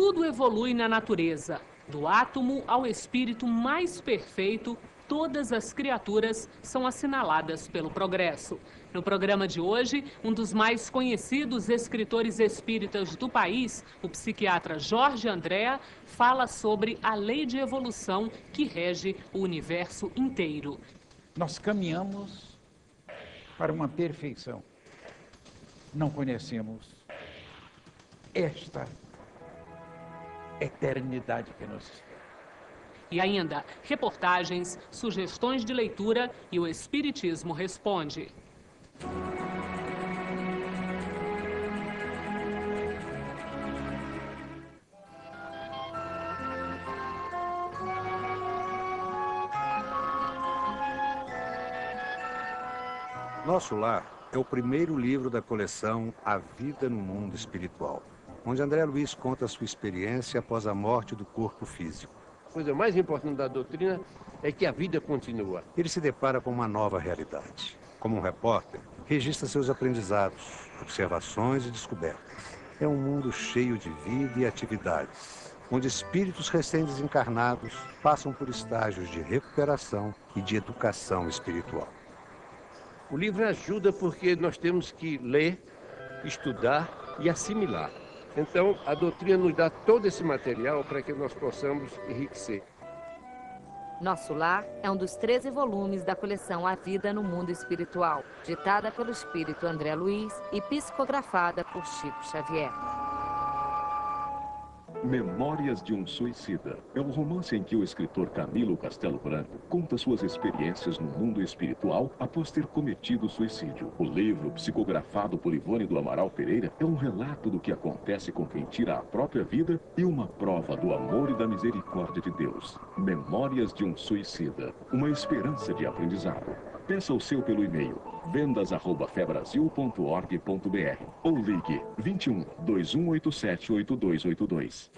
Tudo evolui na natureza. Do átomo ao espírito mais perfeito, todas as criaturas são assinaladas pelo progresso. No programa de hoje, um dos mais conhecidos escritores espíritas do país, o psiquiatra Jorge Andréa, fala sobre a lei de evolução que rege o universo inteiro. Nós caminhamos para uma perfeição. Não conhecemos esta eternidade que nos espera. E ainda, reportagens, sugestões de leitura e o Espiritismo Responde. Nosso Lar é o primeiro livro da coleção A Vida no Mundo Espiritual, onde André Luiz conta sua experiência após a morte do corpo físico. A coisa mais importante da doutrina é que a vida continua. Ele se depara com uma nova realidade. Como um repórter, registra seus aprendizados, observações e descobertas. É um mundo cheio de vida e atividades, onde espíritos recém-desencarnados passam por estágios de recuperação e de educação espiritual. O livro ajuda porque nós temos que ler, estudar e assimilar. Então, a doutrina nos dá todo esse material para que nós possamos enriquecer. Nosso Lar é um dos 13 volumes da coleção A Vida no Mundo Espiritual, ditada pelo espírito André Luiz e psicografada por Chico Xavier. Memórias de um Suicida é um romance em que o escritor Camilo Castelo Branco conta suas experiências no mundo espiritual após ter cometido suicídio. O livro, psicografado por Ivone do Amaral Pereira, é um relato do que acontece com quem tira a própria vida e uma prova do amor e da misericórdia de Deus. Memórias de um Suicida, uma esperança de aprendizado. Peça o seu pelo e-mail vendas@febrasil.org.br ou ligue 21 2187 8282.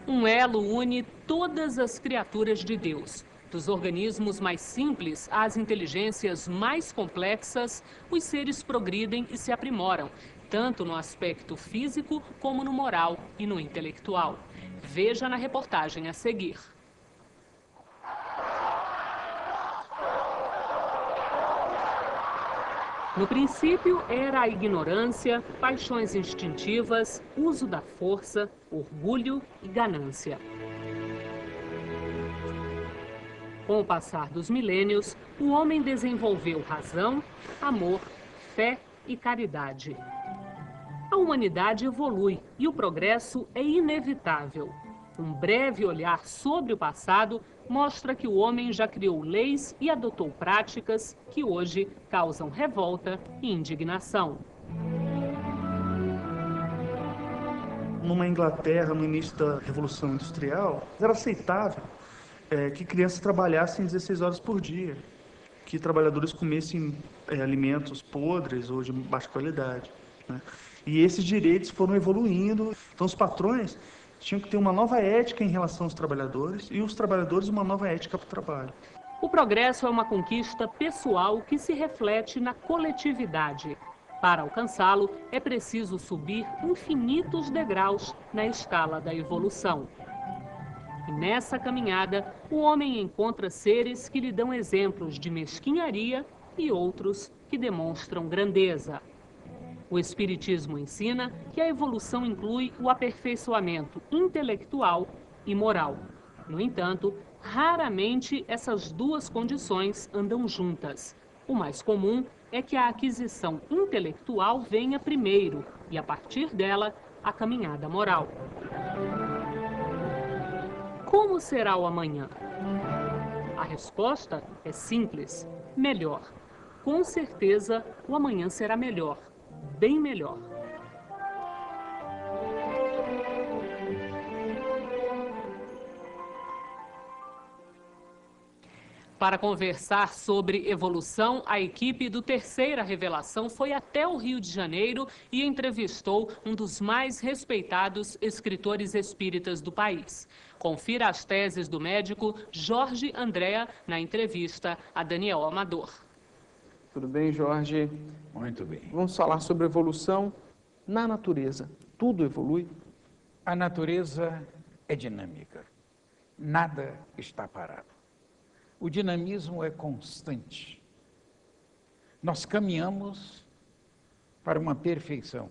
Um elo une todas as criaturas de Deus. Dos organismos mais simples às inteligências mais complexas, os seres progridem e se aprimoram, tanto no aspecto físico como no moral e no intelectual. Veja na reportagem a seguir. No princípio era a ignorância, paixões instintivas, uso da força, orgulho e ganância. Com o passar dos milênios, o homem desenvolveu razão, amor, fé e caridade. A humanidade evolui e o progresso é inevitável. Um breve olhar sobre o passado mostra que o homem já criou leis e adotou práticas que hoje causam revolta e indignação. Numa Inglaterra, no início da Revolução Industrial, era aceitável que crianças trabalhassem 16 horas por dia, que trabalhadores comessem alimentos podres ou de baixa qualidade, né? E esses direitos foram evoluindo. Então os patrões tinham que ter uma nova ética em relação aos trabalhadores e os trabalhadores uma nova ética para o trabalho. O progresso é uma conquista pessoal que se reflete na coletividade. Para alcançá-lo, é preciso subir infinitos degraus na escala da evolução. E nessa caminhada, o homem encontra seres que lhe dão exemplos de mesquinharia e outros que demonstram grandeza. O Espiritismo ensina que a evolução inclui o aperfeiçoamento intelectual e moral. No entanto, raramente essas duas condições andam juntas. O mais comum é que a aquisição intelectual venha primeiro e, a partir dela, a caminhada moral. Como será o amanhã? A resposta é simples: melhor. Com certeza, o amanhã será melhor. Bem melhor. Para conversar sobre evolução, a equipe do Terceira Revelação foi até o Rio de Janeiro e entrevistou um dos mais respeitados escritores espíritas do país. Confira as teses do médico Jorge Andréa na entrevista a Daniel Amador. Tudo bem, Jorge? Muito bem. Vamos falar sobre evolução na natureza. Tudo evolui? A natureza é dinâmica. Nada está parado. O dinamismo é constante. Nós caminhamos para uma perfeição.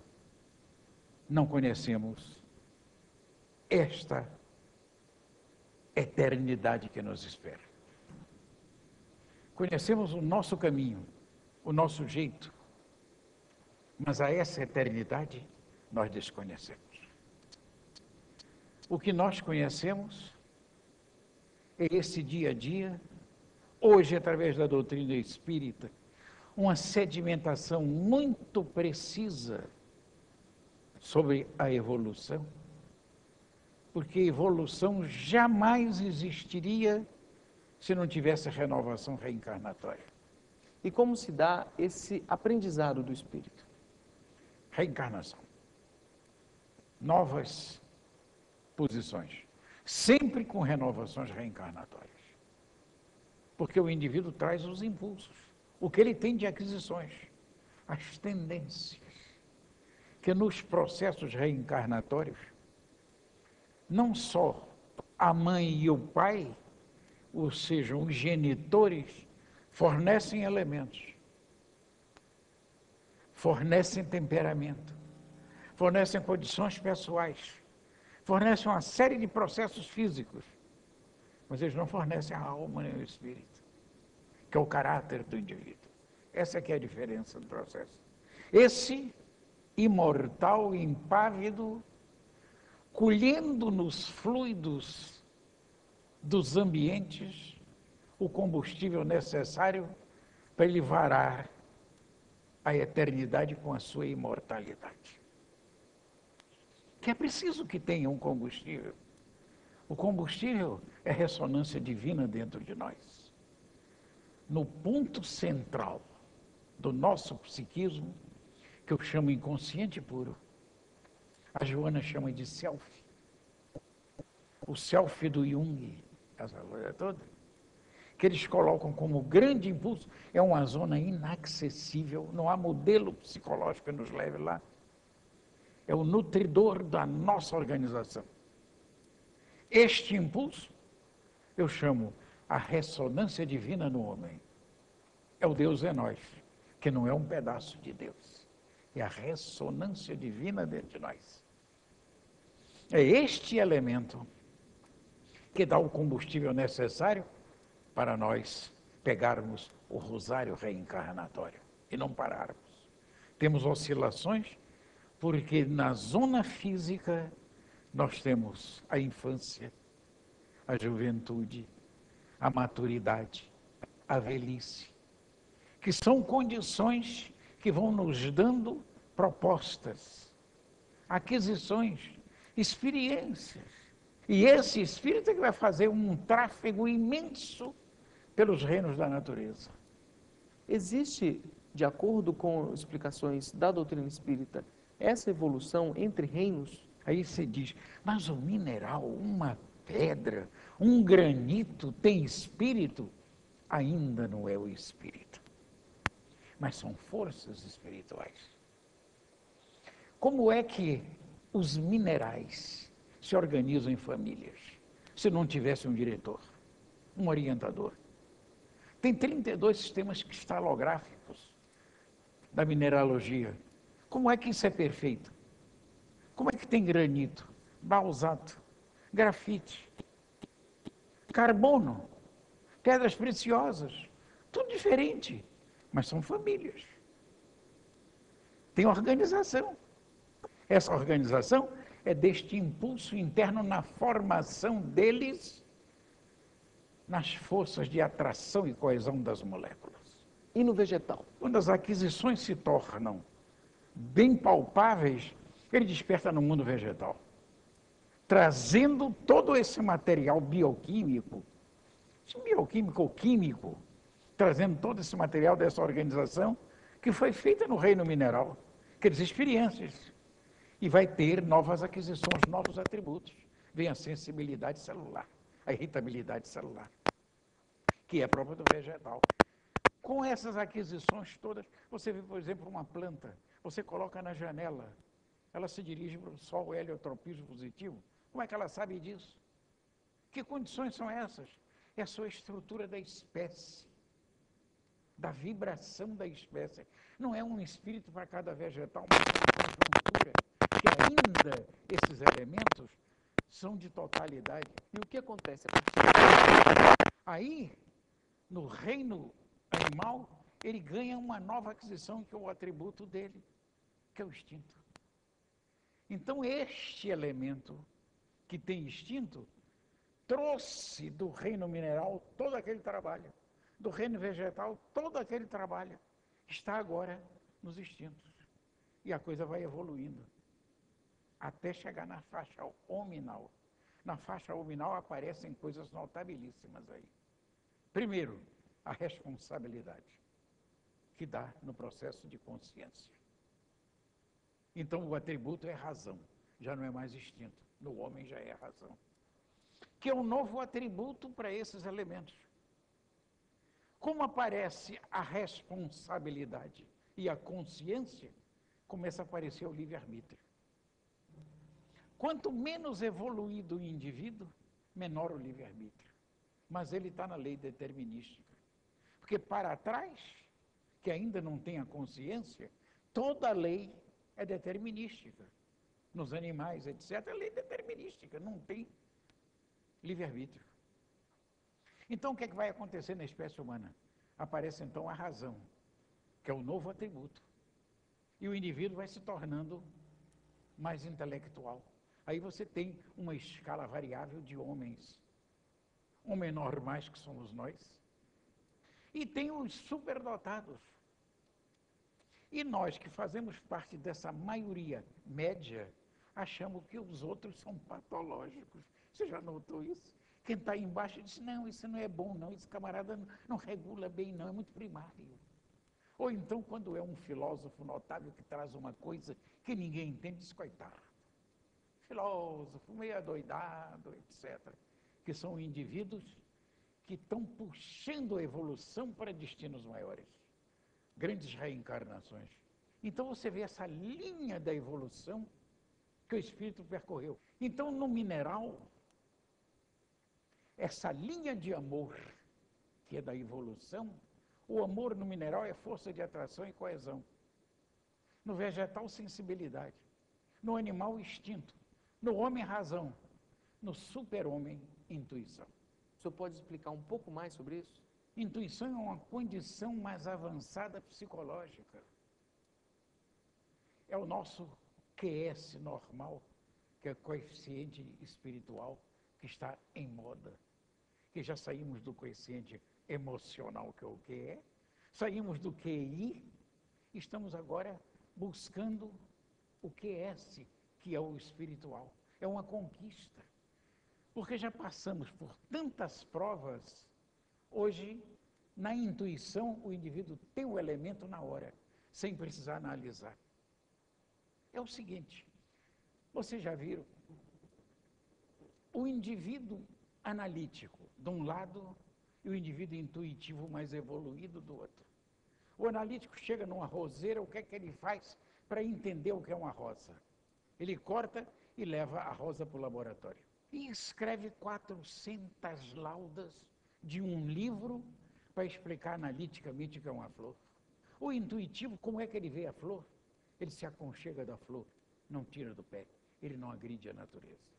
Não conhecemos esta eternidade que nos espera. Conhecemos o nosso caminho, o nosso jeito, mas a essa eternidade nós desconhecemos. O que nós conhecemos é esse dia a dia, hoje através da doutrina espírita, uma sedimentação muito precisa sobre a evolução, porque evolução jamais existiria se não tivesse renovação reencarnatória. E como se dá esse aprendizado do espírito? Reencarnação. Novas posições. Sempre com renovações reencarnatórias. Porque o indivíduo traz os impulsos. O que ele tem de aquisições. As tendências. Que nos processos reencarnatórios, não só a mãe e o pai, ou seja, os genitores, fornecem elementos, fornecem temperamento, fornecem condições pessoais, fornecem uma série de processos físicos, mas eles não fornecem a alma nem o espírito, que é o caráter do indivíduo. Essa é que é a diferença do processo. Esse imortal, impávido, colhendo nos fluidos dos ambientes o combustível necessário para ele varar a eternidade com a sua imortalidade. Que é preciso que tenha um combustível. O combustível é ressonância divina dentro de nós. No ponto central do nosso psiquismo, que eu chamo inconsciente puro, a Joana chama de self. O self do Jung, essa coisa toda, que eles colocam como grande impulso, é uma zona inacessível, não há modelo psicológico que nos leve lá. É o nutridor da nossa organização. Este impulso, eu chamo a ressonância divina no homem. É o Deus em nós, que não é um pedaço de Deus. É a ressonância divina dentro de nós. É este elemento que dá o combustível necessário para nós pegarmos o rosário reencarnatório e não pararmos. Temos oscilações porque na zona física nós temos a infância, a juventude, a maturidade, a velhice, que são condições que vão nos dando propostas, aquisições, experiências. E esse espírito é que vai fazer um tráfego imenso pelos reinos da natureza. Existe, de acordo com explicações da doutrina espírita, essa evolução entre reinos? Aí você diz, mas o mineral, uma pedra, um granito tem espírito? Ainda não é o espírito. Mas são forças espirituais. Como é que os minerais se organizam em famílias, se não tivesse um diretor, um orientador? Tem 32 sistemas cristalográficos da mineralogia. Como é que isso é perfeito? Como é que tem granito, basalto, grafite, carbono, pedras preciosas, tudo diferente, mas são famílias. Tem organização. Essa organização é deste impulso interno na formação deles, nas forças de atração e coesão das moléculas. E no vegetal? Quando as aquisições se tornam bem palpáveis, ele desperta no mundo vegetal, trazendo todo esse material bioquímico, bioquímico ou químico, trazendo todo esse material dessa organização que foi feita no reino mineral, aquelas experiências, e vai ter novas aquisições, novos atributos. Vem a sensibilidade celular, a irritabilidade celular, que é própria do vegetal. Com essas aquisições todas, você vê, por exemplo, uma planta, você coloca na janela, ela se dirige para o sol, heliotropismo positivo. Como é que ela sabe disso? Que condições são essas? É a sua estrutura da espécie, da vibração da espécie. Não é um espírito para cada vegetal, mas uma conjuntura, que ainda esses elementos são de totalidade. E o que acontece a partir disso? Aí, no reino animal, ele ganha uma nova aquisição, que é o atributo dele, que é o instinto. Então, este elemento que tem instinto, trouxe do reino mineral todo aquele trabalho, do reino vegetal todo aquele trabalho, está agora nos instintos. E a coisa vai evoluindo, até chegar na faixa hominal. Na faixa hominal aparecem coisas notabilíssimas aí. Primeiro, a responsabilidade que dá no processo de consciência. Então, o atributo é razão, já não é mais instinto. No homem já é razão. Que é um novo atributo para esses elementos. Como aparece a responsabilidade e a consciência, começa a aparecer o livre-arbítrio. Quanto menos evoluído o indivíduo, menor o livre-arbítrio. Mas ele está na lei determinística. Porque para trás, que ainda não tem a consciência, toda a lei é determinística. Nos animais, etc., a lei é determinística, não tem livre-arbítrio. Então, o que é que vai acontecer na espécie humana? Aparece, então, a razão, que é o novo atributo. E o indivíduo vai se tornando mais intelectual. Aí você tem uma escala variável de homens. Homens normais, que somos nós. E tem os superdotados. E nós, que fazemos parte dessa maioria média, achamos que os outros são patológicos. Você já notou isso? Quem está embaixo diz, não, isso não é bom, não, esse camarada não regula bem, não, é muito primário. Ou então, quando é um filósofo notável que traz uma coisa que ninguém entende, diz, coitado. Filósofo, meio adoidado, etc. Que são indivíduos que estão puxando a evolução para destinos maiores. Grandes reencarnações. Então, você vê essa linha da evolução que o espírito percorreu. Então, no mineral, essa linha de amor, que é da evolução, o amor no mineral é força de atração e coesão. No vegetal, sensibilidade. No animal, instinto. No homem, razão. No super-homem, intuição. O senhor pode explicar um pouco mais sobre isso? Intuição é uma condição mais avançada psicológica. É o nosso QS normal, que é o coeficiente espiritual, que está em moda. Que já saímos do coeficiente emocional, que é o QE, saímos do QI, estamos agora buscando o QS, que é o espiritual. É uma conquista. Porque já passamos por tantas provas. Hoje, na intuição, o indivíduo tem o elemento na hora, sem precisar analisar. É o seguinte, vocês já viram, o indivíduo analítico, de um lado, e o indivíduo intuitivo mais evoluído do outro. O analítico chega numa roseira, o que é que ele faz para entender o que é uma rosa? Ele corta e leva a rosa para o laboratório. E escreve 400 laudas de um livro para explicar analiticamente o que é uma flor. O intuitivo, como é que ele vê a flor? Ele se aconchega da flor, não tira do pé, ele não agride a natureza.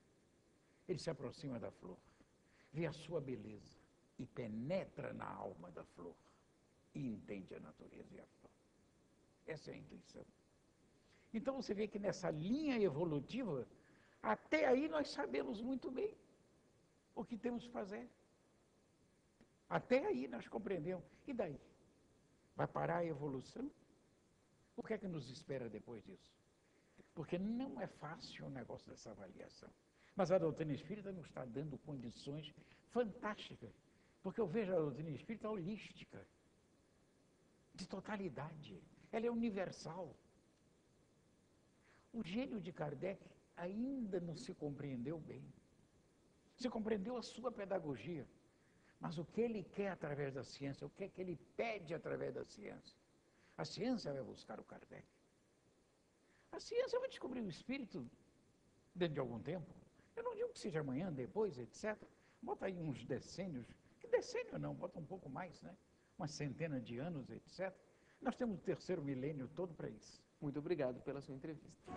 Ele se aproxima da flor, vê a sua beleza e penetra na alma da flor e entende a natureza e a flor. Essa é a intuição. Então você vê que nessa linha evolutiva, até aí nós sabemos muito bem o que temos que fazer. Até aí nós compreendemos. E daí? Vai parar a evolução? O que é que nos espera depois disso? Porque não é fácil o negócio dessa avaliação. Mas a doutrina espírita nos está dando condições fantásticas. Porque eu vejo a doutrina espírita holística, de totalidade. Ela é universal. O gênio de Kardec ainda não se compreendeu bem. Se compreendeu a sua pedagogia. Mas o que ele quer através da ciência? O que é que ele pede através da ciência? A ciência vai buscar o Kardec. A ciência vai descobrir o espírito dentro de algum tempo. Eu não digo que seja amanhã, depois, etc. Bota aí uns decênios. Que decênio não, bota um pouco mais, né? Uma centena de anos, etc. Nós temos o terceiro milênio todo para isso. Muito obrigado pela sua entrevista.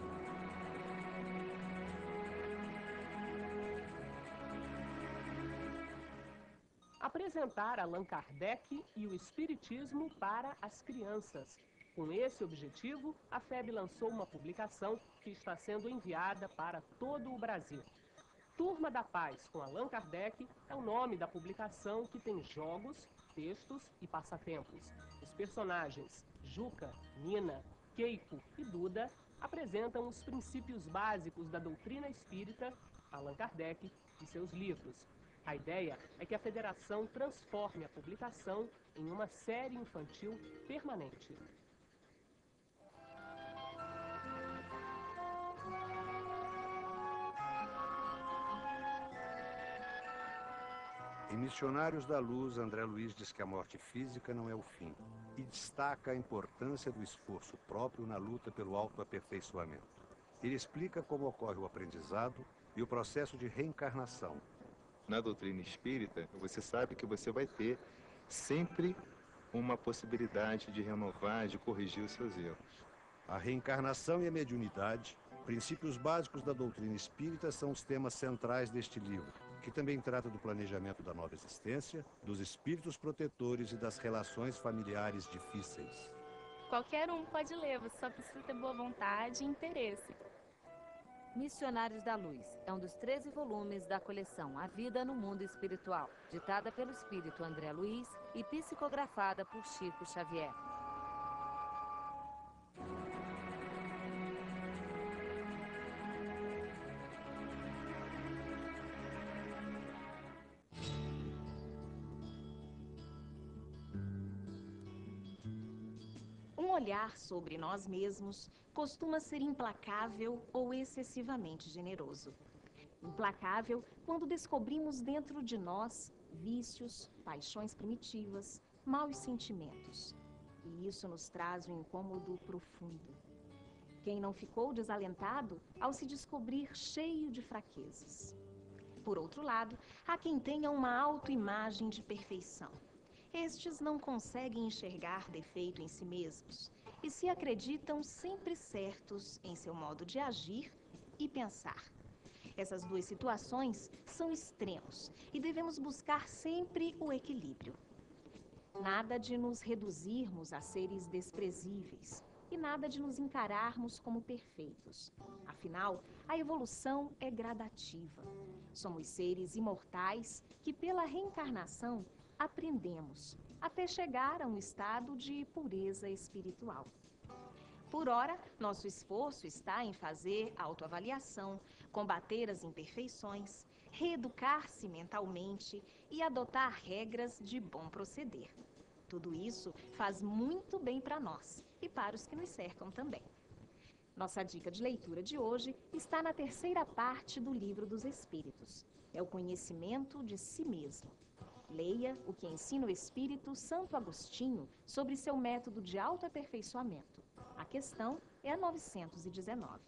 Apresentar Allan Kardec e o Espiritismo para as crianças. Com esse objetivo, a FEB lançou uma publicação que está sendo enviada para todo o Brasil. Turma da Paz com Allan Kardec é o nome da publicação, que tem jogos, textos e passatempos. Os personagens Juca, Nina, Keiko e Duda apresentam os princípios básicos da doutrina espírita, Allan Kardec e seus livros. A ideia é que a federação transforme a publicação em uma série infantil permanente. Em Missionários da Luz, André Luiz diz que a morte física não é o fim e destaca a importância do esforço próprio na luta pelo autoaperfeiçoamento. Ele explica como ocorre o aprendizado e o processo de reencarnação. Na doutrina espírita, você sabe que você vai ter sempre uma possibilidade de renovar, de corrigir os seus erros. A reencarnação e a mediunidade, princípios básicos da doutrina espírita, são os temas centrais deste livro, que também trata do planejamento da nova existência, dos espíritos protetores e das relações familiares difíceis. Qualquer um pode ler, você só precisa ter boa vontade e interesse. Missionários da Luz é um dos 13 volumes da coleção A Vida no Mundo Espiritual, ditada pelo espírito André Luiz e psicografada por Chico Xavier. Um olhar sobre nós mesmos costuma ser implacável ou excessivamente generoso. Implacável quando descobrimos dentro de nós vícios, paixões primitivas, maus sentimentos. E isso nos traz um incômodo profundo. Quem não ficou desalentado ao se descobrir cheio de fraquezas? Por outro lado, há quem tenha uma autoimagem de perfeição. Estes não conseguem enxergar defeito em si mesmos e se acreditam sempre certos em seu modo de agir e pensar. Essas duas situações são extremos e devemos buscar sempre o equilíbrio. Nada de nos reduzirmos a seres desprezíveis e nada de nos encararmos como perfeitos. Afinal, a evolução é gradativa. Somos seres imortais que, pela reencarnação, aprendemos até chegar a um estado de pureza espiritual. Por ora, nosso esforço está em fazer autoavaliação, combater as imperfeições, reeducar-se mentalmente e adotar regras de bom proceder. Tudo isso faz muito bem para nós e para os que nos cercam também. Nossa dica de leitura de hoje está na terceira parte do Livro dos Espíritos. É o conhecimento de si mesmo. Leia o que ensina o Espírito Santo Agostinho sobre seu método de autoaperfeiçoamento. A questão é a 919.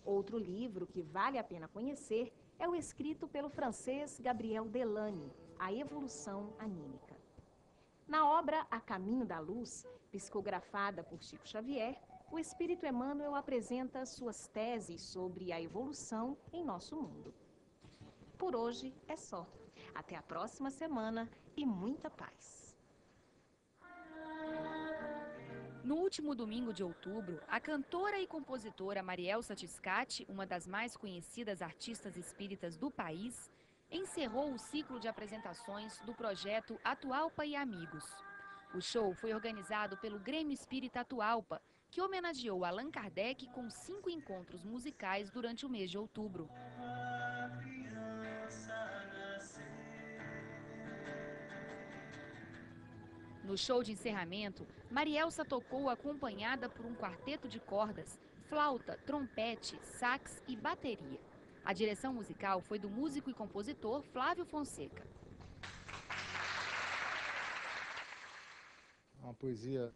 Outro livro que vale a pena conhecer é o escrito pelo francês Gabriel Delany, A Evolução Anímica. Na obra A Caminho da Luz, psicografada por Chico Xavier, o Espírito Emmanuel apresenta suas teses sobre a evolução em nosso mundo. Por hoje é só. Até a próxima semana e muita paz. No último domingo de outubro, a cantora e compositora Marielsa Tiscati, uma das mais conhecidas artistas espíritas do país, encerrou o ciclo de apresentações do projeto Atualpa e Amigos. O show foi organizado pelo Grêmio Espírita Atualpa, que homenageou Allan Kardec com 5 encontros musicais durante o mês de outubro. No show de encerramento, Marielsa tocou acompanhada por um quarteto de cordas, flauta, trompete, sax e bateria. A direção musical foi do músico e compositor Flávio Fonseca. poesia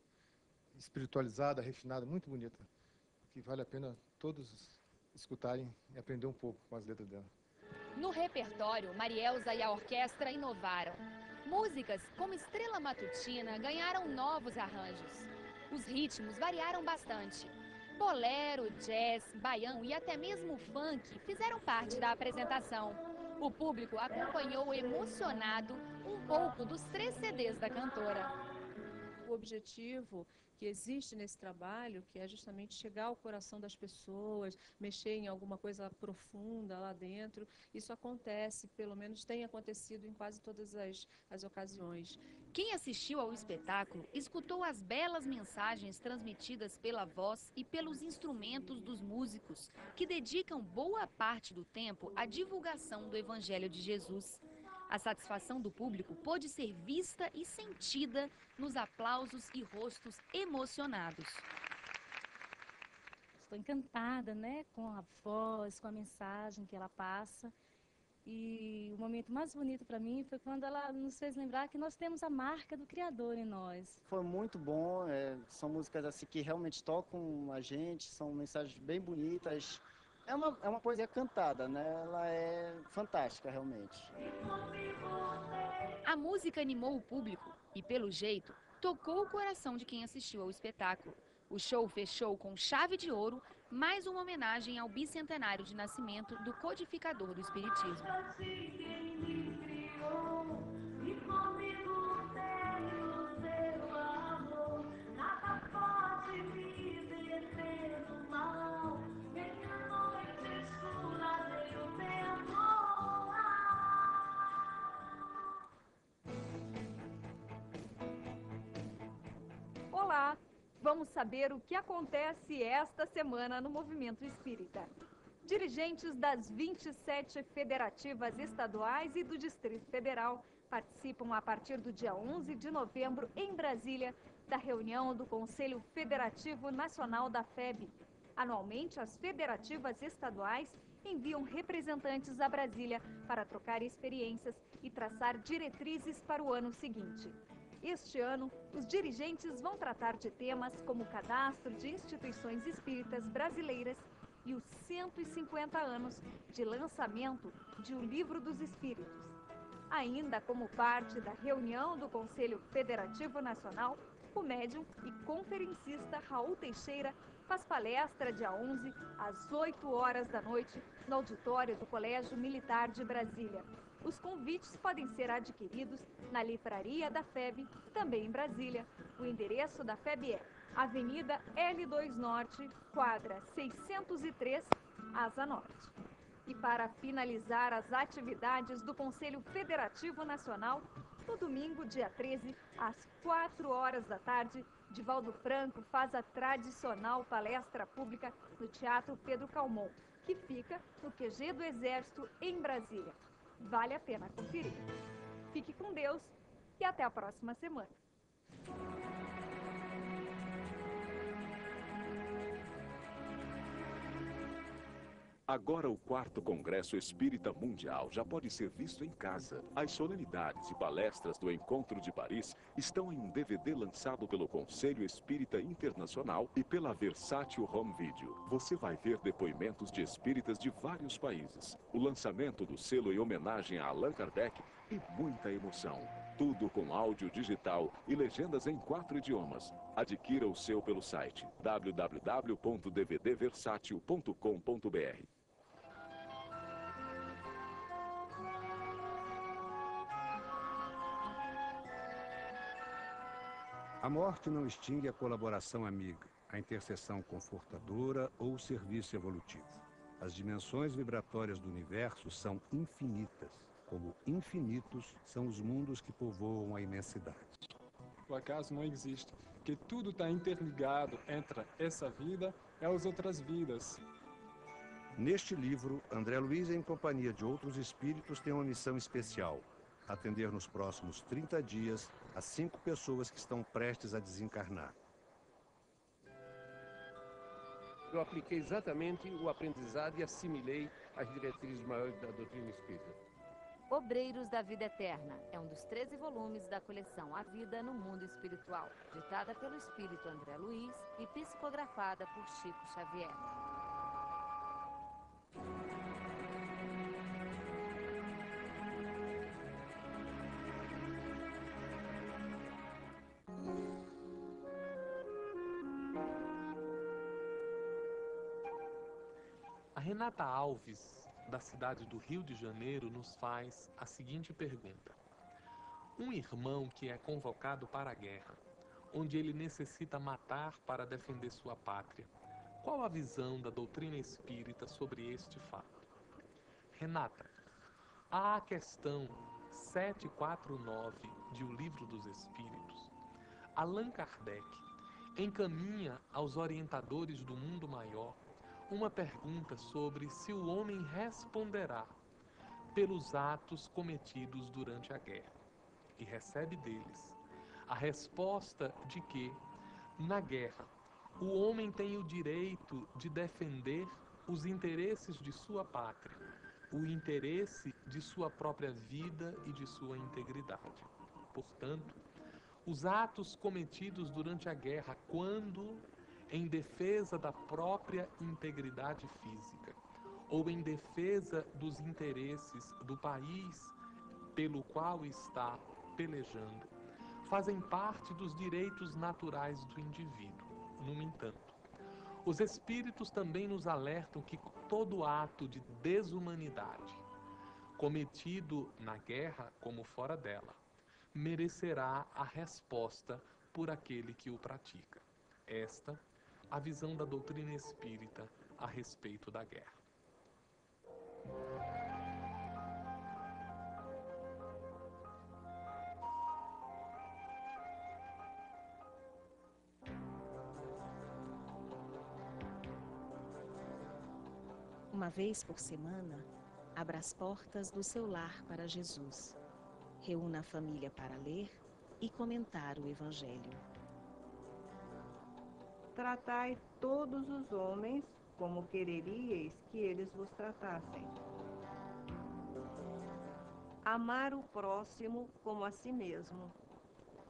espiritualizada, refinada, muito bonita, que vale a pena todos escutarem e aprender um pouco com as letras dela. No repertório, Marielza e a orquestra inovaram. Músicas como Estrela Matutina ganharam novos arranjos. Os ritmos variaram bastante. Bolero, jazz, baião e até mesmo funk fizeram parte da apresentação. O público acompanhou emocionado um pouco dos 3 CDs da cantora. O objetivo que existe nesse trabalho, que é justamente chegar ao coração das pessoas, mexer em alguma coisa profunda lá dentro, isso acontece, pelo menos tem acontecido em quase todas as ocasiões. Quem assistiu ao espetáculo escutou as belas mensagens transmitidas pela voz e pelos instrumentos dos músicos, que dedicam boa parte do tempo à divulgação do Evangelho de Jesus. A satisfação do público pôde ser vista e sentida nos aplausos e rostos emocionados. Estou encantada, né, com a voz, com a mensagem que ela passa. E o momento mais bonito para mim foi quando ela nos fez lembrar que nós temos a marca do Criador em nós. Foi muito bom, são músicas assim que realmente tocam a gente, são mensagens bem bonitas. É uma poesia cantada, né? Ela é fantástica, realmente. A música animou o público e, pelo jeito, tocou o coração de quem assistiu ao espetáculo. O show fechou com chave de ouro, mais uma homenagem ao bicentenário de nascimento do codificador do Espiritismo. Olá! Vamos saber o que acontece esta semana no Movimento Espírita. Dirigentes das 27 federativas estaduais e do Distrito Federal participam a partir do dia 11 de novembro em Brasília da reunião do Conselho Federativo Nacional da FEB. Anualmente, as federativas estaduais enviam representantes a Brasília para trocar experiências e traçar diretrizes para o ano seguinte. Este ano, os dirigentes vão tratar de temas como o cadastro de instituições espíritas brasileiras e os 150 anos de lançamento de O Livro dos Espíritos. Ainda como parte da reunião do Conselho Federativo Nacional, o médium e conferencista Raul Teixeira faz palestra dia 11, às 8 horas da noite, no auditório do Colégio Militar de Brasília. Os convites podem ser adquiridos na livraria da FEB, também em Brasília. O endereço da FEB é Avenida L2 Norte, quadra 603, Asa Norte. E para finalizar as atividades do Conselho Federativo Nacional, no domingo, dia 13, às 4 horas da tarde, Divaldo Franco faz a tradicional palestra pública no Teatro Pedro Calmon, que fica no QG do Exército, em Brasília. Vale a pena conferir. Fique com Deus e até a próxima semana. Agora o 4º Congresso Espírita Mundial já pode ser visto em casa. As solenidades e palestras do Encontro de Paris estão em um DVD lançado pelo Conselho Espírita Internacional e pela Versátil Home Video. Você vai ver depoimentos de espíritas de vários países, o lançamento do selo em homenagem a Allan Kardec e muita emoção. Tudo com áudio digital e legendas em 4 idiomas. Adquira o seu pelo site www.dvdversatil.com.br. A morte não extingue a colaboração amiga, a intercessão confortadora ou o serviço evolutivo. As dimensões vibratórias do universo são infinitas, como infinitos são os mundos que povoam a imensidade. O acaso não existe, porque tudo está interligado entre essa vida e as outras vidas. Neste livro, André Luiz, em companhia de outros espíritos, tem uma missão especial: atender nos próximos 30 dias as 5 pessoas que estão prestes a desencarnar. Eu apliquei exatamente o aprendizado e assimilei as diretrizes maiores da doutrina espírita. Obreiros da Vida Eterna é um dos 13 volumes da coleção A Vida no Mundo Espiritual, ditada pelo espírito André Luiz e psicografada por Chico Xavier. A Renata Alves, da cidade do Rio de Janeiro, nos faz a seguinte pergunta. Um irmão que é convocado para a guerra, onde ele necessita matar para defender sua pátria, qual a visão da doutrina espírita sobre este fato? Renata, a questão 749 de O Livro dos Espíritos, Allan Kardec encaminha aos orientadores do mundo maior uma pergunta sobre se o homem responderá pelos atos cometidos durante a guerra. E recebe deles a resposta de que, na guerra, o homem tem o direito de defender os interesses de sua pátria, o interesse de sua própria vida e de sua integridade. Portanto, os atos cometidos durante a guerra, quando em defesa da própria integridade física ou em defesa dos interesses do país pelo qual está pelejando, fazem parte dos direitos naturais do indivíduo. No entanto, os espíritos também nos alertam que todo ato de desumanidade cometido na guerra como fora dela merecerá a resposta por aquele que o pratica. Esta a visão da doutrina espírita a respeito da guerra. Uma vez por semana, abra as portas do seu lar para Jesus. Reúna a família para ler e comentar o Evangelho. Tratai todos os homens como quereríeis que eles vos tratassem. Amar o próximo como a si mesmo.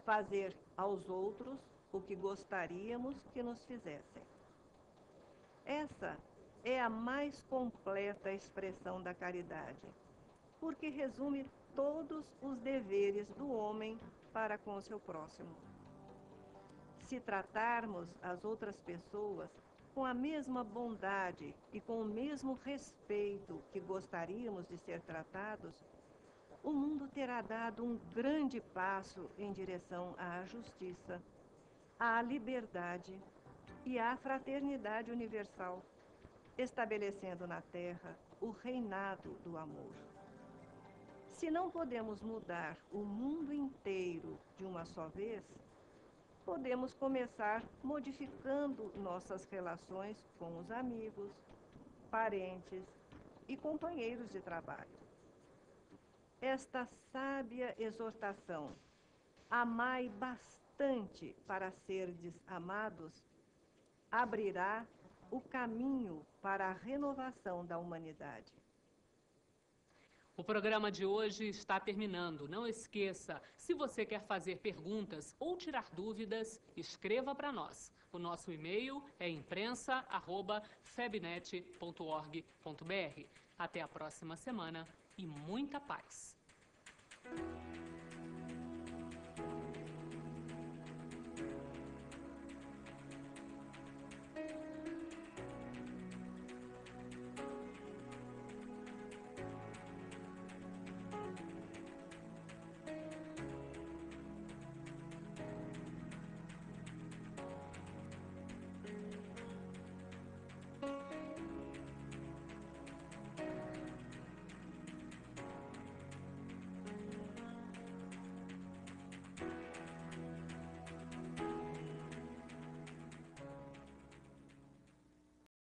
Fazer aos outros o que gostaríamos que nos fizessem. Essa é a mais completa expressão da caridade, porque resume todos os deveres do homem para com o seu próximo. Se tratarmos as outras pessoas com a mesma bondade e com o mesmo respeito que gostaríamos de ser tratados, o mundo terá dado um grande passo em direção à justiça, à liberdade e à fraternidade universal, estabelecendo na Terra o reinado do amor. Se não podemos mudar o mundo inteiro de uma só vez, podemos começar modificando nossas relações com os amigos, parentes e companheiros de trabalho. Esta sábia exortação, amai bastante para serdes amados, abrirá o caminho para a renovação da humanidade. O programa de hoje está terminando. Não esqueça, se você quer fazer perguntas ou tirar dúvidas, escreva para nós. O nosso e-mail é imprensa@febnet.org.br. Até a próxima semana e muita paz.